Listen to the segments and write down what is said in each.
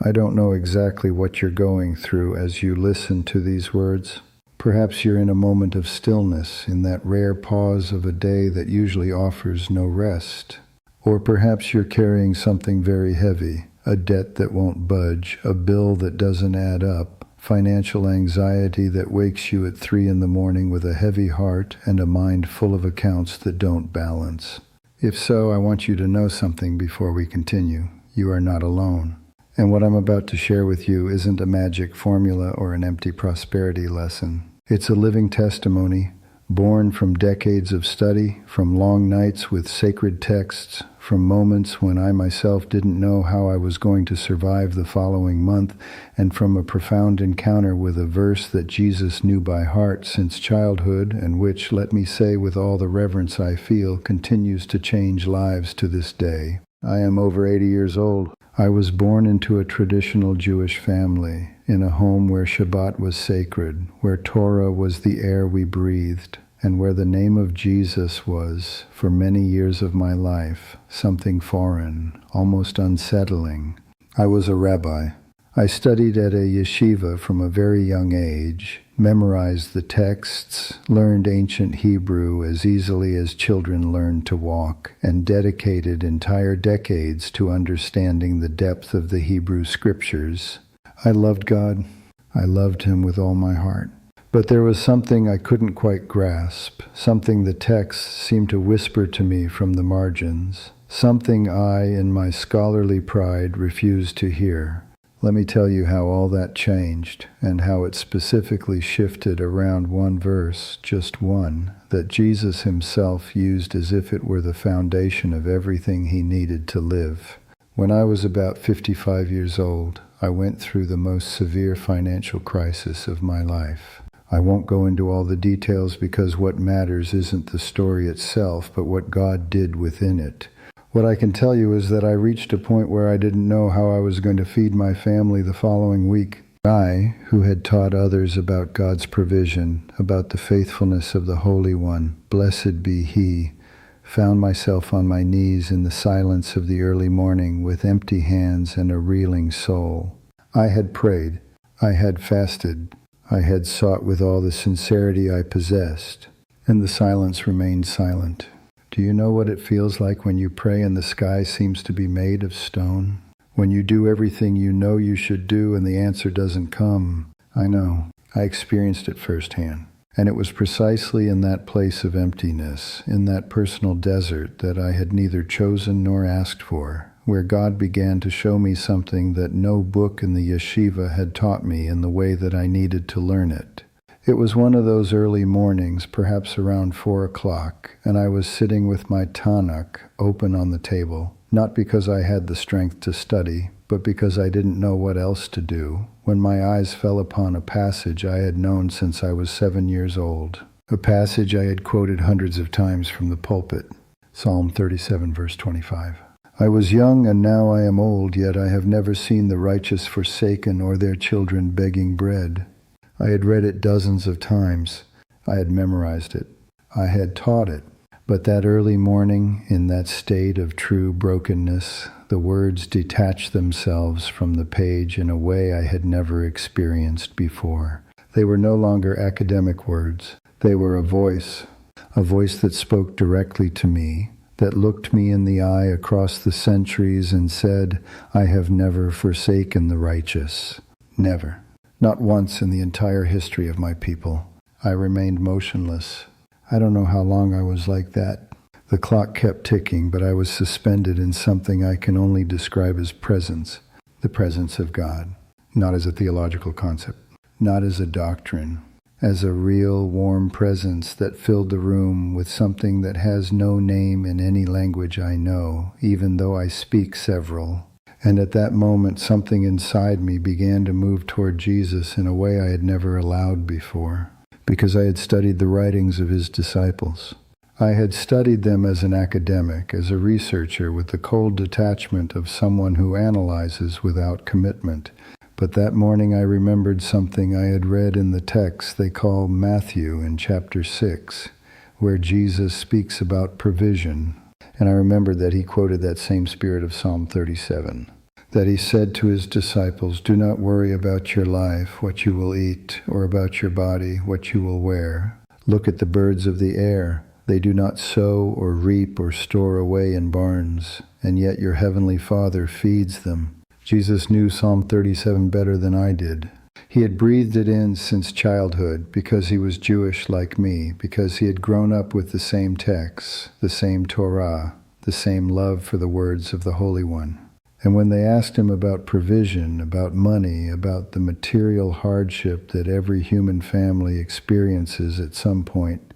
I don't know exactly what you're going through as you listen to these words. Perhaps you're in a moment of stillness, in that rare pause of a day that usually offers no rest. Or perhaps you're carrying something very heavy, a debt that won't budge, a bill that doesn't add up, financial anxiety that wakes you at 3 a.m. with a heavy heart and a mind full of accounts that don't balance. If so, I want you to know something before we continue. You are not alone. And what I'm about to share with you isn't a magic formula or an empty prosperity lesson. It's a living testimony, born from decades of study, from long nights with sacred texts, from moments when I myself didn't know how I was going to survive the following month, and from a profound encounter with a verse that Jesus knew by heart since childhood, and which, let me say with all the reverence I feel, continues to change lives to this day. I am over 80 years old. I was born into a traditional Jewish family, in a home where Shabbat was sacred, where Torah was the air we breathed, and where the name of Jesus was, for many years of my life, something foreign, almost unsettling. I was a rabbi. I studied at a yeshiva from a very young age, memorized the texts, learned ancient Hebrew as easily as children learn to walk, and dedicated entire decades to understanding the depth of the Hebrew scriptures. I loved God. I loved Him with all my heart. But there was something I couldn't quite grasp, something the texts seemed to whisper to me from the margins, something I, in my scholarly pride, refused to hear. Let me tell you how all that changed, and how it specifically shifted around one verse, just one, that Jesus Himself used as if it were the foundation of everything He needed to live. When I was about 55 years old, I went through the most severe financial crisis of my life. I won't go into all the details because what matters isn't the story itself, but what God did within it. What I can tell you is that I reached a point where I didn't know how I was going to feed my family the following week. I, who had taught others about God's provision, about the faithfulness of the Holy One, blessed be He, found myself on my knees in the silence of the early morning with empty hands and a reeling soul. I had prayed. I had fasted. I had sought with all the sincerity I possessed, and the silence remained silent. Do you know what it feels like when you pray and the sky seems to be made of stone? When you do everything you know you should do and the answer doesn't come? I know. I experienced it firsthand. And it was precisely in that place of emptiness, in that personal desert that I had neither chosen nor asked for, where God began to show me something that no book in the yeshiva had taught me in the way that I needed to learn it. It was one of those early mornings, perhaps around 4 o'clock, and I was sitting with my Tanakh open on the table, not because I had the strength to study, but because I didn't know what else to do, when my eyes fell upon a passage I had known since I was 7 years old, a passage I had quoted hundreds of times from the pulpit, Psalm 37, verse 25. I was young and now I am old, yet I have never seen the righteous forsaken or their children begging bread. I had read it dozens of times. I had memorized it. I had taught it. But that early morning, in that state of true brokenness, the words detached themselves from the page in a way I had never experienced before. They were no longer academic words. They were a voice that spoke directly to me, that looked me in the eye across the centuries and said, I have never forsaken the righteous. Never. Not once in the entire history of my people. I remained motionless. I don't know how long I was like that. The clock kept ticking, but I was suspended in something I can only describe as presence. The presence of God. Not as a theological concept. Not as a doctrine. As a real, warm presence that filled the room with something that has no name in any language I know, even though I speak several. And at that moment, something inside me began to move toward Jesus in a way I had never allowed before, because I had studied the writings of His disciples. I had studied them as an academic, as a researcher with the cold detachment of someone who analyzes without commitment. But that morning I remembered something I had read in the text they call Matthew in chapter 6, where Jesus speaks about provision. And I remembered that He quoted that same spirit of Psalm 37. that he said to his disciples, "Do not worry about your life, what you will eat, or about your body, what you will wear. Look at the birds of the air. They do not sow or reap or store away in barns, and yet your heavenly Father feeds them." Jesus knew Psalm 37 better than I did. He had breathed it in since childhood because he was Jewish like me, because he had grown up with the same texts, the same Torah, the same love for the words of the Holy One. And when they asked him about provision, about money, about the material hardship that every human family experiences at some point,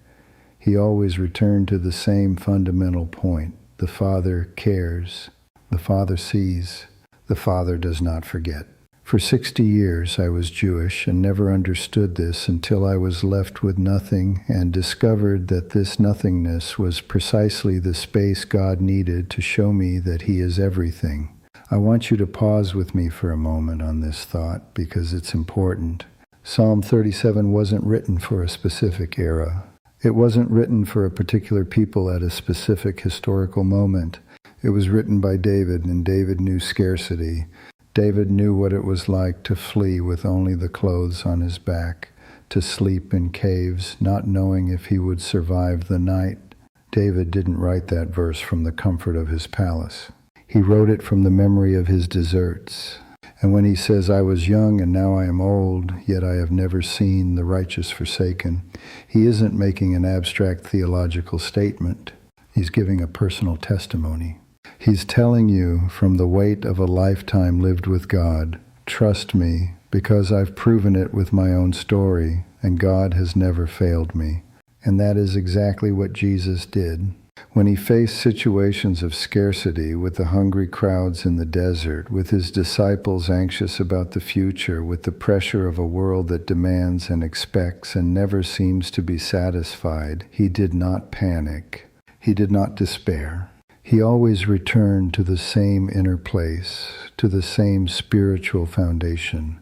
he always returned to the same fundamental point. The Father cares. The Father sees. The Father does not forget. For 60 years I was Jewish and never understood this until I was left with nothing and discovered that this nothingness was precisely the space God needed to show me that He is everything. I want you to pause with me for a moment on this thought because it's important. Psalm 37 wasn't written for a specific era. It wasn't written for a particular people at a specific historical moment. It was written by David, and David knew scarcity. David knew what it was like to flee with only the clothes on his back, to sleep in caves, not knowing if he would survive the night. David didn't write that verse from the comfort of his palace. He wrote it from the memory of his deserts. And when he says, "I was young and now I am old, yet I have never seen the righteous forsaken," he isn't making an abstract theological statement. He's giving a personal testimony. He's telling you from the weight of a lifetime lived with God, "Trust me, because I've proven it with my own story, and God has never failed me." And that is exactly what Jesus did. When he faced situations of scarcity with the hungry crowds in the desert, with his disciples anxious about the future, with the pressure of a world that demands and expects and never seems to be satisfied, he did not panic. He did not despair. He always returned to the same inner place, to the same spiritual foundation,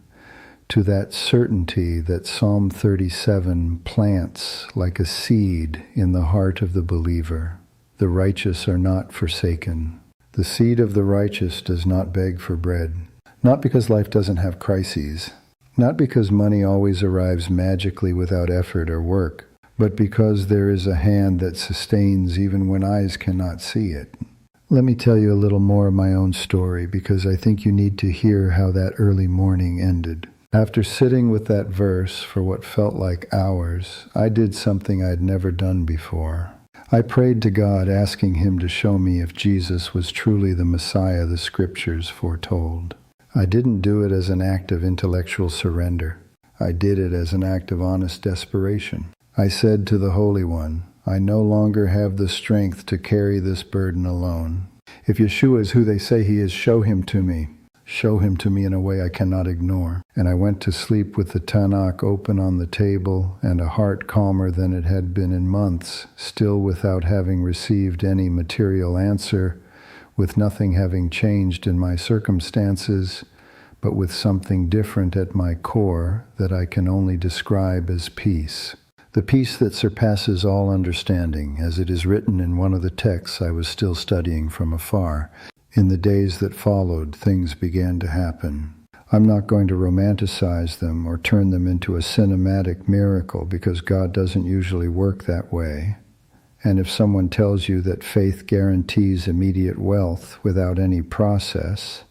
to that certainty that Psalm 37 plants like a seed in the heart of the believer. The righteous are not forsaken. The seed of the righteous does not beg for bread. Not because life doesn't have crises, not because money always arrives magically without effort or work, but because there is a hand that sustains even when eyes cannot see it. Let me tell you a little more of my own story, because I think you need to hear how that early morning ended. After sitting with that verse for what felt like hours, I did something I'd never done before. I prayed to God, asking Him to show me if Jesus was truly the Messiah the Scriptures foretold. I didn't do it as an act of intellectual surrender. I did it as an act of honest desperation. I said to the Holy One, "I no longer have the strength to carry this burden alone. If Yeshua is who they say He is, show Him to me. Show Him to me in a way I cannot ignore." And I went to sleep with the Tanakh open on the table and a heart calmer than it had been in months, still without having received any material answer, with nothing having changed in my circumstances, but with something different at my core that I can only describe as peace. The peace that surpasses all understanding, as it is written in one of the texts I was still studying from afar. In the days that followed, things began to happen. I'm not going to romanticize them or turn them into a cinematic miracle, because God doesn't usually work that way. And if someone tells you that faith guarantees immediate wealth without any process,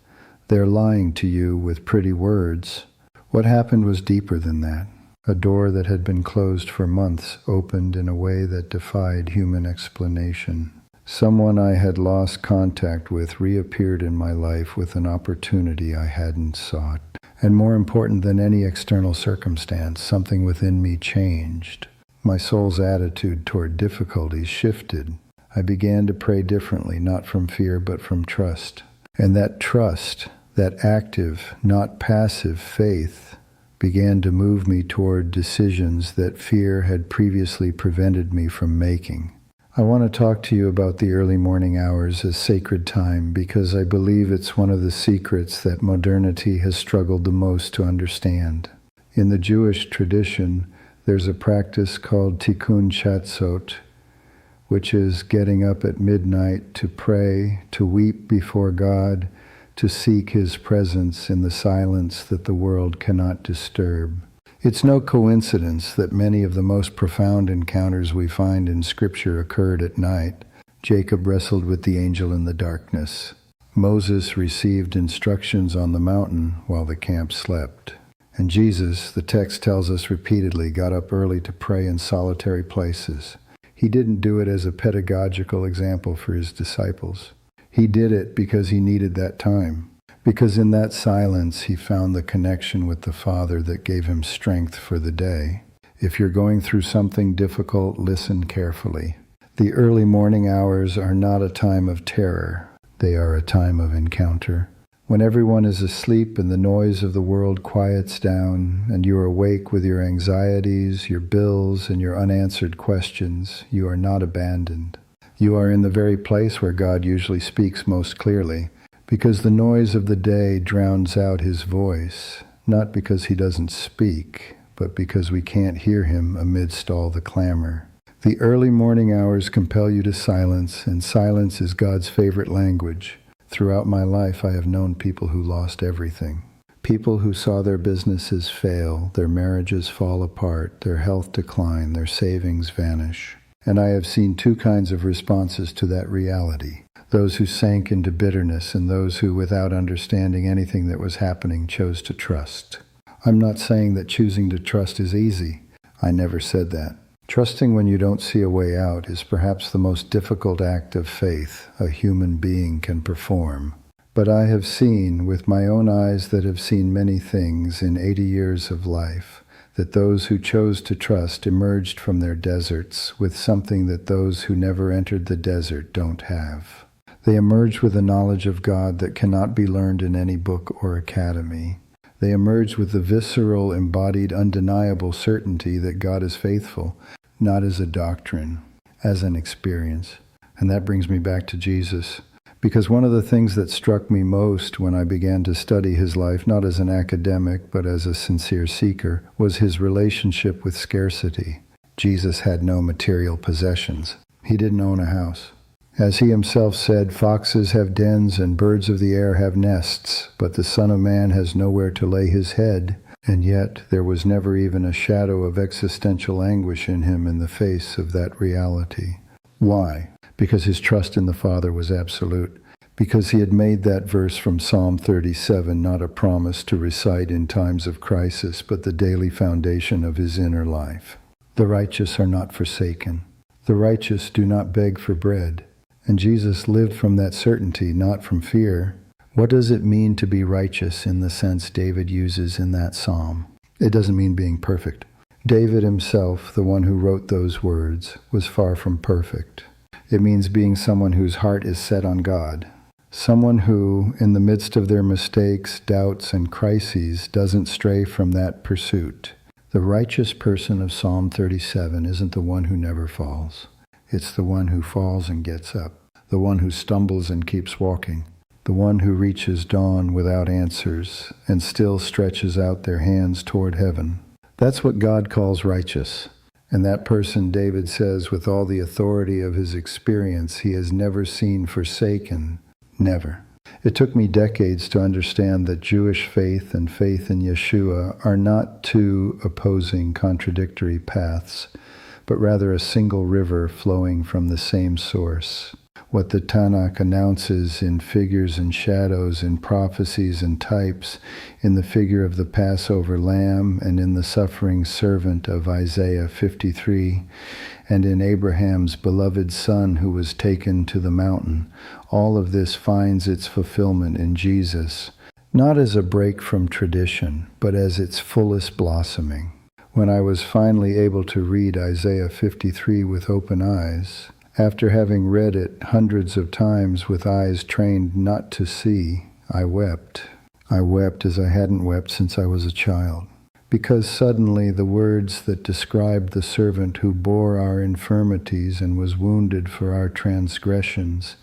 they're lying to you with pretty words. What happened was deeper than that. A door that had been closed for months opened in a way that defied human explanation. Someone I had lost contact with reappeared in my life with an opportunity I hadn't sought. And more important than any external circumstance, something within me changed. My soul's attitude toward difficulties shifted. I began to pray differently, not from fear, but from trust. And that trust, that active, not passive faith, began to move me toward decisions that fear had previously prevented me from making. I want to talk to you about the early morning hours as sacred time, because I believe it's one of the secrets that modernity has struggled the most to understand. In the Jewish tradition, there's a practice called tikkun chatzot, which is getting up at midnight to pray, to weep before God, to seek his presence in the silence that the world cannot disturb. It's no coincidence that many of the most profound encounters we find in Scripture occurred at night. Jacob wrestled with the angel in the darkness. Moses received instructions on the mountain while the camp slept. And Jesus, the text tells us repeatedly, got up early to pray in solitary places. He didn't do it as a pedagogical example for his disciples. He did it because he needed that time. Because in that silence, he found the connection with the Father that gave him strength for the day. If you're going through something difficult, listen carefully. The early morning hours are not a time of terror. They are a time of encounter. When everyone is asleep and the noise of the world quiets down, and you are awake with your anxieties, your bills, and your unanswered questions, you are not abandoned. You are in the very place where God usually speaks most clearly, because the noise of the day drowns out his voice, not because he doesn't speak, but because we can't hear him amidst all the clamor. The early morning hours compel you to silence, and silence is God's favorite language. Throughout my life, I have known people who lost everything. People who saw their businesses fail, their marriages fall apart, their health decline, their savings vanish. And I have seen two kinds of responses to that reality. Those who sank into bitterness and those who, without understanding anything that was happening, chose to trust. I'm not saying that choosing to trust is easy. I never said that. Trusting when you don't see a way out is perhaps the most difficult act of faith a human being can perform. But I have seen, with my own eyes that have seen many things in 80 years of life, that those who chose to trust emerged from their deserts with something that those who never entered the desert don't have. They emerge with a knowledge of God that cannot be learned in any book or academy. They emerge with the visceral, embodied, undeniable certainty that God is faithful, not as a doctrine, as an experience. And that brings me back to Jesus. Because one of the things that struck me most when I began to study his life, not as an academic, but as a sincere seeker, was his relationship with scarcity. Jesus had no material possessions. He didn't own a house. As he himself said, foxes have dens and birds of the air have nests, but the Son of Man has nowhere to lay his head. And yet there was never even a shadow of existential anguish in him in the face of that reality. Why? Because his trust in the Father was absolute. Because he had made that verse from Psalm 37 not a promise to recite in times of crisis, but the daily foundation of his inner life. The righteous are not forsaken. The righteous do not beg for bread. And Jesus lived from that certainty, not from fear. What does it mean to be righteous in the sense David uses in that psalm? It doesn't mean being perfect. David himself, the one who wrote those words, was far from perfect. It means being someone whose heart is set on God. Someone who, in the midst of their mistakes, doubts, and crises, doesn't stray from that pursuit. The righteous person of Psalm 37 isn't the one who never falls. It's the one who falls and gets up. The one who stumbles and keeps walking. The one who reaches dawn without answers and still stretches out their hands toward heaven. That's what God calls righteous. And that person, David says, with all the authority of his experience, he has never seen forsaken. Never. It took me decades to understand that Jewish faith and faith in Yeshua are not two opposing, contradictory paths, but rather a single river flowing from the same source. What the Tanakh announces in figures and shadows, in prophecies and types, in the figure of the Passover lamb and in the suffering servant of Isaiah 53, and in Abraham's beloved son who was taken to the mountain, all of this finds its fulfillment in Jesus, not as a break from tradition, but as its fullest blossoming. When I was finally able to read Isaiah 53 with open eyes, after having read it hundreds of times with eyes trained not to see, I wept. I wept as I hadn't wept since I was a child, because suddenly the words that described the servant who bore our infirmities and was wounded for our transgressions,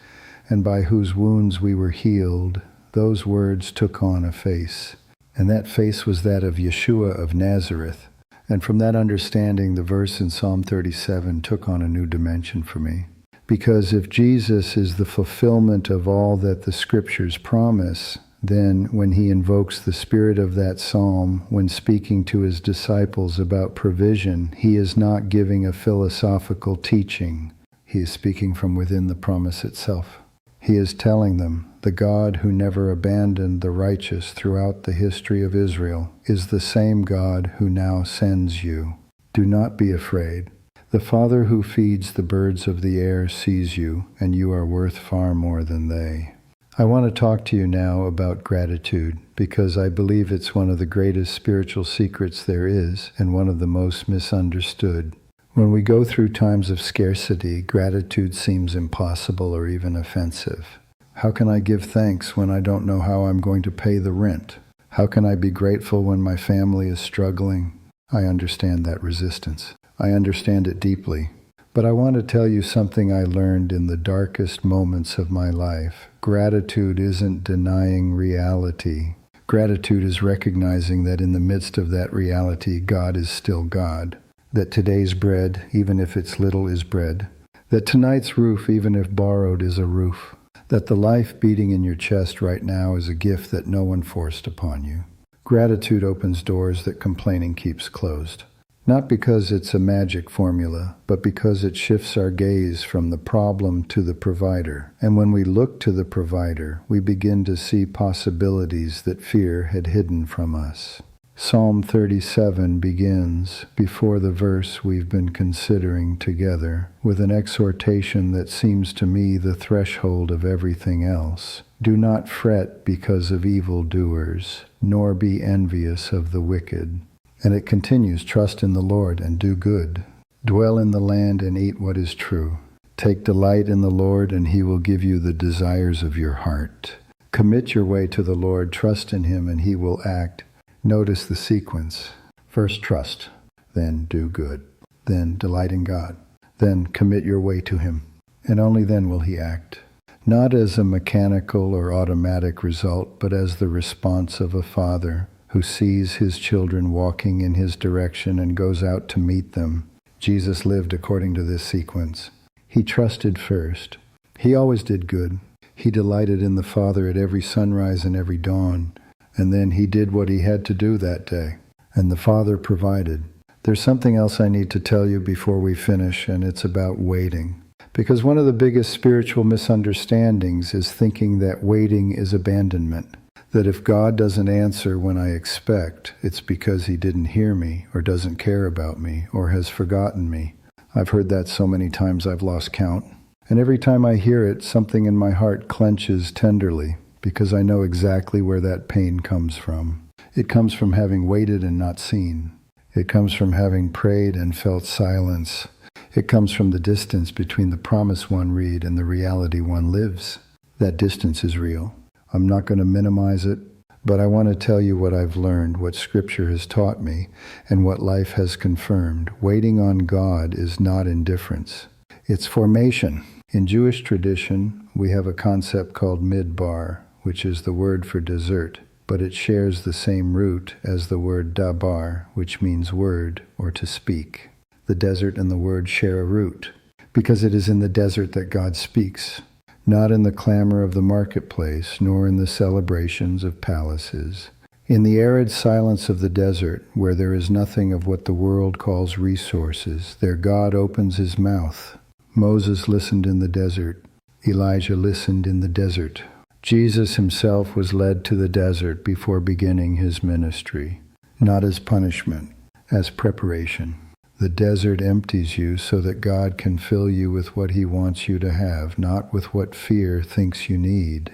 and by whose wounds we were healed, those words took on a face. And that face was that of Yeshua of Nazareth. And from that understanding, the verse in Psalm 37 took on a new dimension for me. Because if Jesus is the fulfillment of all that the Scriptures promise, Then, when he invokes the spirit of that psalm when speaking to his disciples about provision, he is not giving a philosophical teaching. He is speaking from within the promise itself. He is telling them, the God who never abandoned the righteous throughout the history of Israel is the same God who now sends you. Do not be afraid. The Father who feeds the birds of the air sees you, and you are worth far more than they. I want to talk to you now about gratitude, because I believe it's one of the greatest spiritual secrets there is, and one of the most misunderstood. When we go through times of scarcity, gratitude seems impossible or even offensive. How can I give thanks when I don't know how I'm going to pay the rent? How can I be grateful when my family is struggling? I understand that resistance. I understand it deeply. But I want to tell you something I learned in the darkest moments of my life. Gratitude isn't denying reality. Gratitude is recognizing that in the midst of that reality, God is still God. That today's bread, even if it's little, is bread. That tonight's roof, even if borrowed, is a roof. That the life beating in your chest right now is a gift that no one forced upon you. Gratitude opens doors that complaining keeps closed. Not because it's a magic formula, but because it shifts our gaze from the problem to the provider. And when we look to the provider, we begin to see possibilities that fear had hidden from us. Psalm 37 begins, before the verse we've been considering together, with an exhortation that seems to me the threshold of everything else. Do not fret because of evildoers, nor be envious of the wicked. And it continues, trust in the Lord and do good. Dwell in the land and eat what is true. Take delight in the Lord, and he will give you the desires of your heart. Commit your way to the Lord, trust in him, and he will act. Notice the sequence. First trust, then do good, then delight in God, then commit your way to him, and only then will he act. Not as a mechanical or automatic result, but as the response of a father who sees his children walking in his direction and goes out to meet them. Jesus lived according to this sequence. He trusted first. He always did good. He delighted in the Father at every sunrise and every dawn. And then he did what he had to do that day. And the Father provided. There's something else I need to tell you before we finish, and it's about waiting. Because one of the biggest spiritual misunderstandings is thinking that waiting is abandonment. That if God doesn't answer when I expect, it's because he didn't hear me, or doesn't care about me, or has forgotten me. I've heard that so many times I've lost count. And every time I hear it, something in my heart clenches tenderly, because I know exactly where that pain comes from. It comes from having waited and not seen. It comes from having prayed and felt silence. It comes from the distance between the promise one read and the reality one lives. That distance is real. I'm not going to minimize it, but I want to tell you what I've learned, what Scripture has taught me, and what life has confirmed. Waiting on God is not indifference. It's formation. In Jewish tradition, we have a concept called midbar, which is the word for desert, but it shares the same root as the word dabar, which means word or to speak. The desert and the word share a root, because it is in the desert that God speaks. Not in the clamor of the marketplace, nor in the celebrations of palaces. In the arid silence of the desert, where there is nothing of what the world calls resources, there God opens his mouth. Moses listened in the desert. Elijah listened in the desert. Jesus himself was led to the desert before beginning his ministry, not as punishment, as preparation. The desert empties you so that God can fill you with what he wants you to have, not with what fear thinks you need.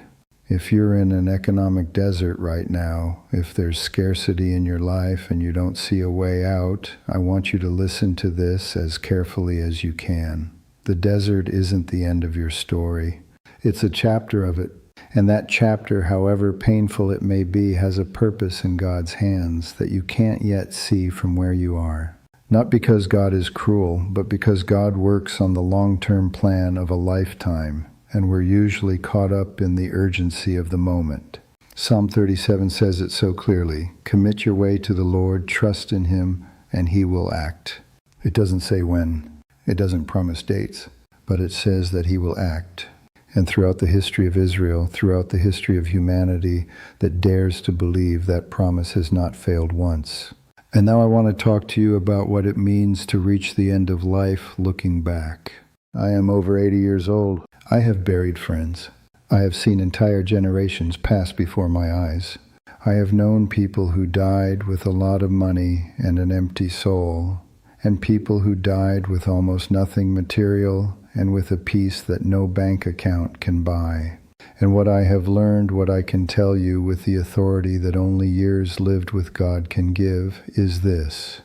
If you're in an economic desert right now, if there's scarcity in your life and you don't see a way out, I want you to listen to this as carefully as you can. The desert isn't the end of your story. It's a chapter of it. And that chapter, however painful it may be, has a purpose in God's hands that you can't yet see from where you are. Not because God is cruel, but because God works on the long-term plan of a lifetime, and we're usually caught up in the urgency of the moment. Psalm 37 says it so clearly, commit your way to the Lord, trust in him, and he will act. It doesn't say when, it doesn't promise dates, but it says that he will act. and throughout the history of Israel, throughout the history of humanity that dares to believe that promise has not failed once. And now I want to talk to you about what it means to reach the end of life looking back. I am over 80 years old. I have buried friends. I have seen entire generations pass before my eyes. I have known people who died with a lot of money and an empty soul, and people who died with almost nothing material and with a peace that no bank account can buy. And what I have learned, what I can tell you with the authority that only years lived with God can give, is this.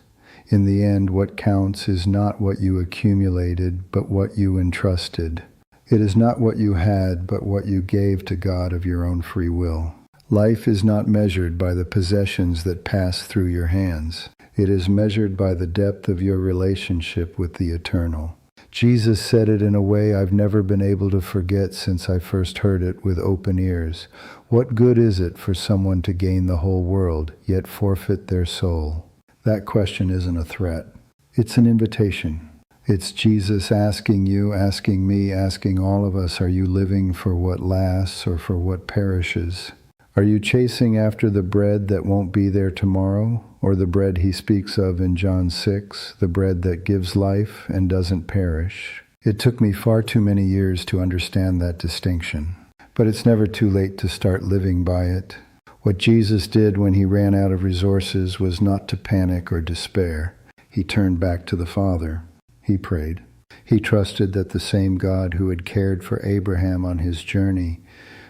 In the end, what counts is not what you accumulated, but what you entrusted. It is not what you had, but what you gave to God of your own free will. Life is not measured by the possessions that pass through your hands. It is measured by the depth of your relationship with the eternal. Jesus said it in a way I've never been able to forget since I first heard it with open ears. What good is it for someone to gain the whole world, yet forfeit their soul? That question isn't a threat. It's an invitation. It's Jesus asking you, asking me, asking all of us, are you living for what lasts or for what perishes? Are you chasing after the bread that won't be there tomorrow, or the bread he speaks of in John 6, the bread that gives life and doesn't perish? It took me far too many years to understand that distinction, but it's never too late to start living by it. What Jesus did when he ran out of resources was not to panic or despair. He turned back to the Father. He prayed. He trusted that the same God who had cared for Abraham on his journey,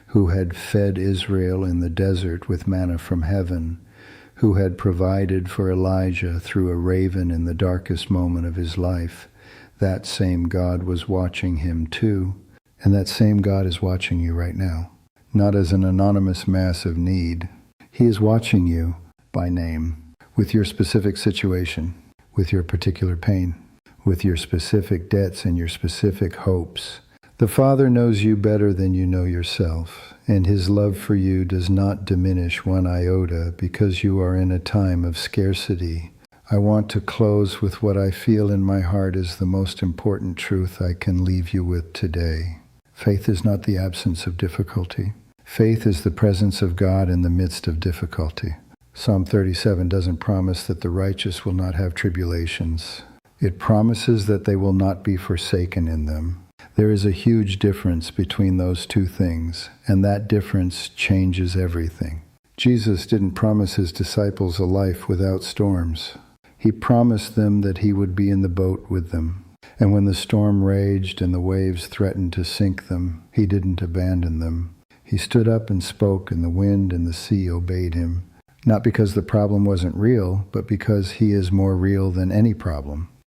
who had fed Israel in the desert with manna from heaven, who had provided for Elijah through a raven in the darkest moment of his life, that same God was watching him too, and that same God is watching you right now, not as an anonymous mass of need. He is watching you by name, with your specific situation, with your particular pain, with your specific debts and your specific hopes. The Father knows you better than you know yourself, and his love for you does not diminish one iota because you are in a time of scarcity. I want to close with what I feel in my heart is the most important truth I can leave you with today. Faith is not the absence of difficulty. Faith is the presence of God in the midst of difficulty. Psalm 37 doesn't promise that the righteous will not have tribulations. It promises that they will not be forsaken in them. There is a huge difference between those two things, and that difference changes everything. Jesus didn't promise his disciples a life without storms. He promised them that he would be in the boat with them. And when the storm raged and the waves threatened to sink them, he didn't abandon them. He stood up and spoke, and the wind and the sea obeyed him. Not because the problem wasn't real, but because he is more real than any problem.